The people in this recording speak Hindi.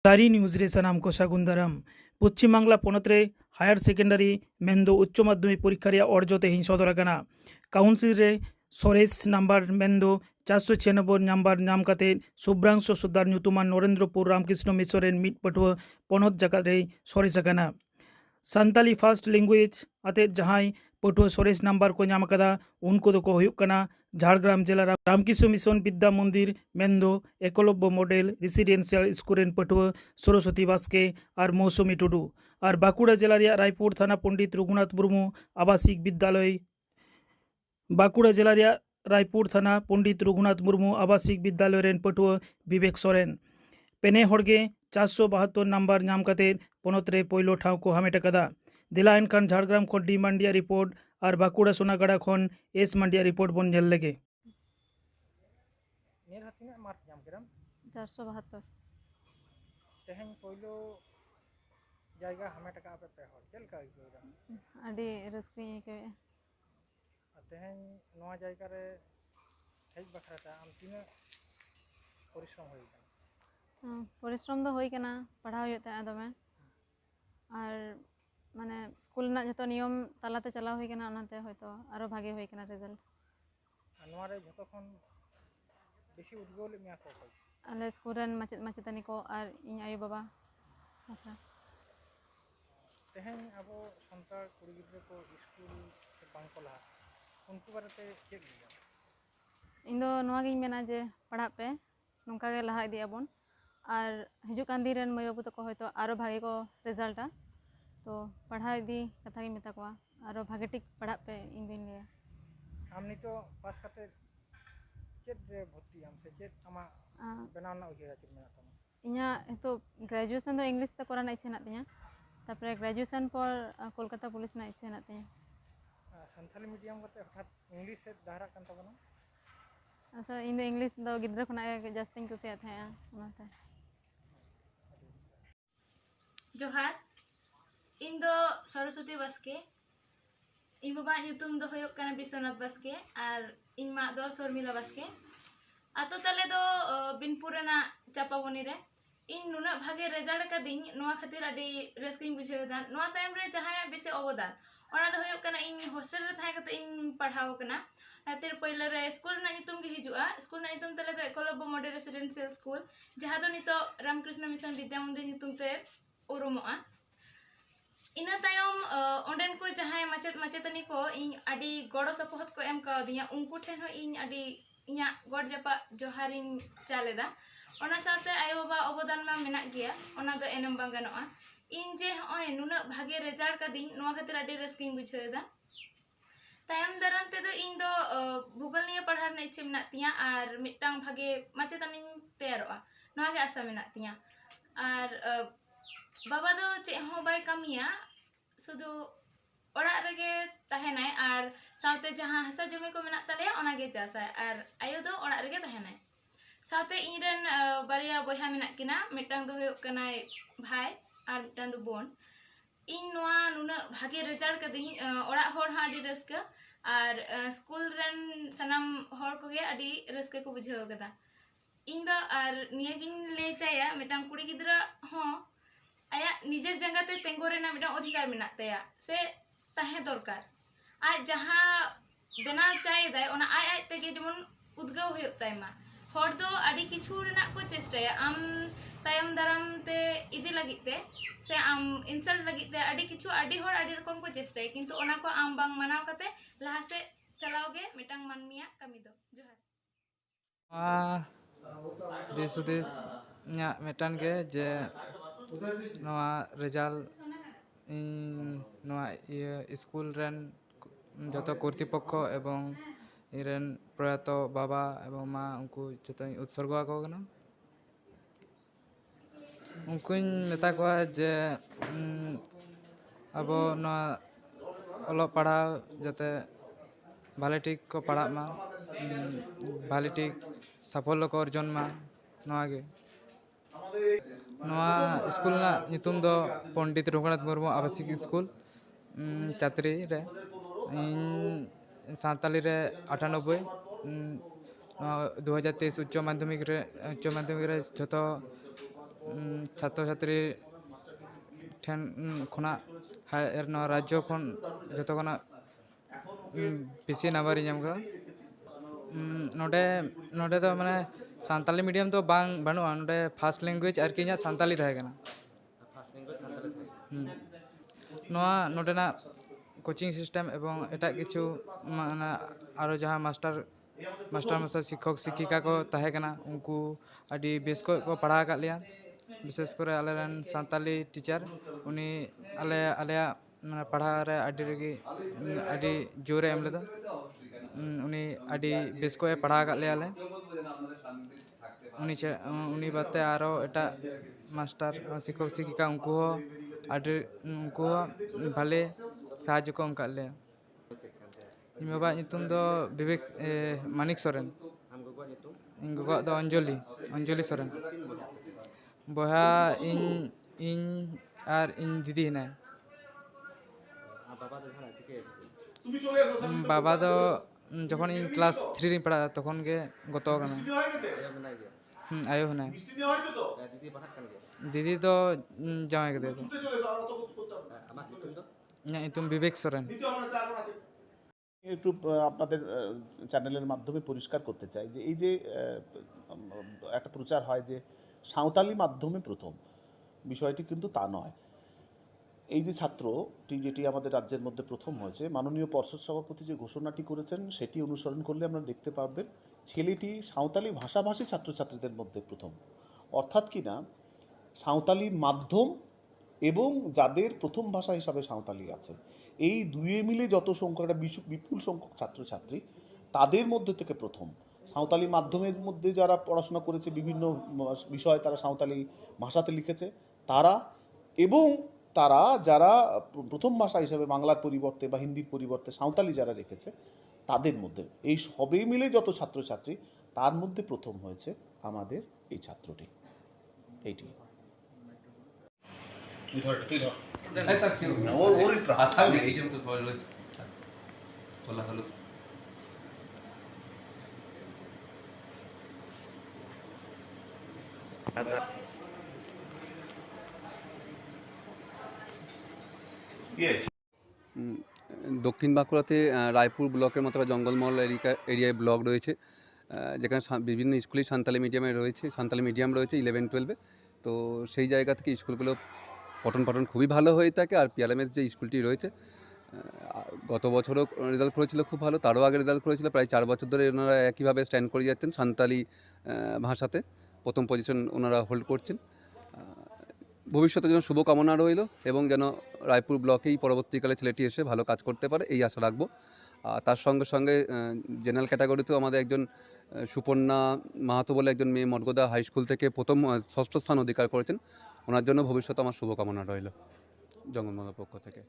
तारी न्यूज रे सनाम को सागुन दाराम पश्चिम बांगला पनत रे हायर सेकेंडरी मेन्दो उच्च माध्यमिक परीक्षा रे अर्ज तेहें सदर आकाना काउंसिल रे सरेस नम्बर मेन्दो 496 नम्बर नाम काते शुभ्रांशु सुदार ᱧᱩᱛᱩᱢᱟᱱ नरेंद्रपुर रामकृष्ण मिशन रेन मिट पटुआ पनत जाकात रे सरेस आकाना सान्ताली फर्स्ट लैंग्वेज आते जहां पटुआ सरेस नम्बर को नाम कदा उनको दो को हुयुक कना झाड़ग्राम जिला रामकृष्ण मिशन विद्या मंदिर मेन्दो एकलव्य मॉडल रेसिडेंशियल स्कूल रेन पटुआ सरस्वती बास्के और मौसुमी टुडू और बांकुड़ा जिला रिया रायपुर थाना पंडित रघुनाथ मुर्मू आवासिक विद्यालय बांकुड़ा जिला रिया रायपुर थाना पंडित रघुनाथ मुर्मू आवासिक विद्यालय रेन पटुआ विवेक सोरेन पेने हड़गे 472 नम्बर नाम काते पनत रे पहलो ठाव को हामेट कदा दिला एनखान झाड़ग्राम खन डी मांडिया रिपोर्ट और बांकुड़ा सोनागाड़ा खन एस मांडिया रिपोर्ट बन झेल लेगे 472 तेहन पहलो जायगा हमें टका पे पे हर चल का इकोदा अडी रस्की के तेहन नवा जायगा रे हेज बखराता आम तीन परिश्रम होई परिश्रम दो होई कना पढ़ाव होता है दमे और माने स्कूल ना जतो नियम तालाते चला होई कना ओनाते होयतो आरो भागे होई कना रिजल्ट नवा रे जतो खन बेसी उद्गोल मिया को होई आले स्कूल रन माचेतानी को और इन आयु बाबा अच्छा तेहन अब संतार कुड़ी गिद्रे को स्कूल से बांको लहा उनको बारते चेक दिया इन दो नवा गिन मेना जे पढ़ा पे नोंका गे लहा इदी आबोन और हिजु कान दिन रन मयो बुतो को होयतो आरो भागे को रिजल्टा तो पढ़ा इदी कथा गी मेता को आरो भागे टिक पढ़ा पे इन दिन ले हम नितो पास करते चेक रे भर्ती हम से चेक आमा बनाव ना उहिरा चेक मेना तम इना तो ग्रेजुएशन दो इंग्लिश ते कोराना इच्छा ना तिया तारपरे ग्रेजुएशन पर कोलकाता पुलिस ना इच्छा ना तिया संथाली मीडियम करते हठात इंग्लिश से धारा कान तबना अच्छा इन दो इंग्लिश दो गिद्रा खना जास्ती कुसिया था ओनाते जोहार इन दो सरस्वती बास्के इन बाबा ᱧᱩᱛᱩᱢ दो होयक कना विश्वनाथ बास्के और इन मा दो शर्मिला बास्के आतो तले दो बिनपुर रेना चापाबनी रे इन नुना भागे रिजल्ट कदिन नोआ खातिर अडी रस्किन बुझेदा नोआ टाइम रे जहां बेसे अवदान ओना दो होयक कना इन हॉस्टल रे थाय कते इन पढ़ाव कना खातिर पहले रे स्कूल ना ᱧᱩᱛᱩᱢ गे हिजुआ स्कूल ना ᱧᱩᱛᱩᱢ तले दो एकलव्य मॉडल रेसिडेंशियल स्कूल जहां दो नितो रामकृष्ण मिशन विद्या मंदिर ᱧᱩᱛᱩᱢ ते उरुमोआ इना तायम ओंडेन को जहां माचेत माचेतनी को इन अडी गड़ो सपोहत को एम कावदिया उनको ठेन हो इन अडी इया गड़ जपा जोहारिन चालेदा ओना साथे आयो बाबा अवदान मा मेना गया ओना दो एनम बांग गनोआ इन जे होय नुना भागे रिजल्ट कदिन नोआ खातिर अडी रस्किन बुझेदा तायम दराम ते दो इन दो भूगोल निये पढ़ार ना इच्छा मेना तिया और मिटांग भागे माचेतनी तैयारोआ नोआ गे आशा मेना तिया और बाबा दो चे हो बाय कमिया सुधु ओड़ा रेगे तहेनाय और साथे जहां हसा जमी को मेना तलेया ओना गे चासा और आयो दो ओड़ा रेगे तहेनाय साथे इनरन बारिया बयहा मेना किना मिटांग दो होयो कनाय भाई और मिटांग दो बोन इन नोआ नुना भागे रिजल्ट कदी ओड़ा होड़ हा अडी रस्का और स्कूल रन सनाम होड़ को गे अडी रस्का को बुझाव कदा इन दो और नियगिन ले चाया मिटांग कुड़ी गिद्रा हो आया निजेर जंगाते तेंगो रेना मिटा अधिकार मेना तया से ताहे दरकार आज जहां बनाव चाय दाय ओना आय आय तेगे जेमन उद्गाव होयो तायमा हर दो आडी किछु रेना को चेष्टाया आम तायम दाराम ते इदी लगिते से आम इंसल्ट लगिते आडी किछु आडी हर आडी रकम को चेष्टाय किंतु ओना को आम बांग मनाव कते लहा से चलाओगे मिटांग मानमिया कमी दो जोहार दिस उदिस nya metan ge je noa result noa school रेन जतो कर्तृपक्ष एवं इरेन प्रयात बाबा एवं मा उनको जतो उत्सर्ग को कना उनको मेता को जे अब नोआ ओलो पढ़ा जते भाले ठीक को पढ़ा मा भाले ठीक साफल्य को अर्जन मा नोआ गे नोआ स्कूल ना ᱧᱩᱛᱩᱢ दो पंडित रघुनाथ मुर्मू आवासिक स्कूल चात्री रे इन सान्ताली रे 98 2023 उच्च माध्यमिक रे जो ছাত্রছাত্রী ᱴᱷᱮᱱ ᱠᱷᱚᱱᱟᱜ ᱱᱚᱣᱟ ᱨᱟᱡᱽᱡᱚ ᱠᱷᱚᱱ ᱡᱚᱛᱚ ᱠᱷᱚᱱᱟᱜ ᱵᱮᱥᱤ ᱱᱟম্ᱵᱟᱨᱤᱧ ᱧᱟᱢ ᱠᱟᱫᱟ। ᱱᱚᱰᱮ ᱫᱚ ᱢᱟᱱᱮ ᱥᱟᱱᱛᱟᱞᱤ ᱢᱤᱰᱤᱭᱟᱢ ᱫᱚ ᱵᱟᱹᱱᱩᱜᱼᱟ, ᱱᱚᱰᱮ ᱯᱷᱟᱥᱴ ᱞᱮᱝᱜᱩᱭᱮᱡᱽ ᱟᱨᱠᱤ ᱤᱧᱟᱹᱜ ᱥᱟᱱᱛᱟᱞᱤ ᱛᱟᱦᱮᱸ ᱠᱟᱱᱟ। ᱱᱚᱣᱟ ᱱᱚᱰᱮᱱᱟᱜ কোচিং সিস্টেম এবং এটাᱜ কিছু মানে আরও যাহা মাস্টার মাস্টার শিক্ষক শিক্ষিকা ᱠᱚ ᱛᱟᱦᱮᱸ ᱠᱟᱱᱟ ᱩᱱᱠᱩ ᱟᱹᱰᱤ ᱵᱮᱥ ᱠᱚ ᱯᱟᱲᱦᱟᱣ ᱟᱠᱟᱫ ᱞᱮᱭᱟ। বিশেষ করে ᱟᱞᱮᱨᱮᱱ ᱥᱟᱱᱛᱟᱞᱤ টিচার উনি ᱟᱞᱮᱭᱟᱜ মানে ᱯᱟᱲᱦᱟᱣ ᱨᱮ ᱟᱹᱰᱤ ᱡᱳᱨᱮ ᱮᱢ ᱞᱮᱫᱟ। উনি ᱟᱹᱰᱤ ᱵᱮᱥ ᱠᱚ ᱯᱟᱲᱦᱟᱣ ᱟᱠᱟᱫ ᱞᱮᱭᱟ ᱟᱞᱮ। উনি বাদে আরও এটাᱜ মাস্টার শিক্ষক শিক্ষিকা ᱩᱱᱠᱩ ᱦᱚᱸ ᱵᱷᱟᱞᱮ সাহায্য ᱠᱚ ᱮᱢ ᱟᱠᱟᱫ ᱞᱮᱭᱟ। ᱤᱧ ᱵᱟᱵᱟᱣᱟᱜ ᱧᱩᱛᱩᱢ ᱫᱚ ᱵᱤᱵᱮᱠ ᱢᱟᱱᱤᱠ ᱥᱚᱨᱮᱱ। ᱤᱧ ᱜᱚᱜᱚᱣᱟᱜ ᱫᱚ অঞ্জলি ᱥᱚᱨᱮᱱ। বয়হা ᱤᱧ আর ইᱧ দিদি হেনায়। বাবা ᱫᱚ যখন ᱤᱧ ক্লাস 3 ᱨᱤᱧ ᱯᱟᱲᱦᱟᱜᱼᱟ তখন ᱜᱮ ᱜᱚᱛᱚ ᱟᱠᱟᱱᱟ। আয়ো হেনায়। দিদি ᱫᱚ জামাই ᱠᱟᱫᱮᱭᱟ ᱠᱚ। ইᱧᱟᱹᱜ ᱧᱩᱛᱩᱢ বিবেক সরেন। একটু আপনাদের চ্যানেলের মাধ্যমে পরিষ্কার করতে চাই যে এই যে একটা প্রচার হয় যে সাঁওতালি মাধ্যমে প্রথম, বিষয়টি কিন্তু তা নয়। এই যে ছাত্রটি যেটি আমাদের রাজ্যের মধ্যে প্রথম হয়েছে, মাননীয় পর্ষদ সভাপতি যে ঘোষণাটি করেছেন সেটি অনুসরণ করলে আমরা দেখতে পারবেন ছেলেটি সাঁওতালি ভাষাভাষী ছাত্রছাত্রীদের মধ্যে প্রথম। অর্থাৎ কি না, সাঁওতালি মাধ্যম এবং যাদের প্রথম ভাষা হিসাবে সাঁওতালি আছে, এই দুয়ে মিলে যত সংখ্যক একটা বিপুল সংখ্যক ছাত্রছাত্রী, তাদের মধ্যে থেকে প্রথম। সাঁওতালি মাধ্যমের মধ্যে যারা পড়াশোনা করেছে, বিভিন্ন বিষয় তারা সাঁওতালি ভাষাতে লিখেছে, তারা এবং তারা যারা প্রথম ভাষা হিসাবে বাংলার পরিবর্তে বা হিন্দির পরিবর্তে সাঁওতালি যারা রেখেছে, তাদের মধ্যে এই সবে মিলে যত ছাত্রছাত্রী, তার মধ্যে প্রথম হয়েছে আমাদের এই ছাত্রটি। এইটি দক্ষিণ বাঁকুড়াতে রায়পুর ব্লকের মতো একটা জঙ্গলমহল এরিয়ায় ব্লক রয়েছে, যেখানে বিভিন্ন স্কুলেই সাঁওতালি মিডিয়াম রয়েছে 11-12-এ। তো সেই জায়গা থেকে স্কুলগুলো পঠন পাঠন খুবই ভালো হয়ে থাকে। আর পিআরএমএস যে স্কুলটি রয়েছে, গত বছরও রেজাল্ট করেছিল খুব ভালো, তারও আগে রেজাল্ট করেছিল। প্রায় 4 বছর ধরে ওনারা একইভাবে স্ট্যান্ড করে যাচ্ছেন, সাঁওতালি ভাষাতে প্রথম পজিশন ওনারা হোল্ড করছেন। ভবিষ্যতের জন্য শুভকামনা রইল এবং যেন রায়পুর ব্লকেই পরবর্তীকালে ছেলেটি এসে ভালো কাজ করতে পারে, এই আশা রাখবো। তার সঙ্গে সঙ্গে জেনারেল ক্যাটাগরিতেও আমাদের একজন সুপর্ণা মাহাতো বলে একজন মেয়ে মর্গদা হাই স্কুল থেকে প্রথম 6ষ্ঠ স্থান অধিকার করেছেন। ওনার জন্য ভবিষ্যতে আমার শুভকামনা রইল জঙ্গলমহলের পক্ষ থেকে।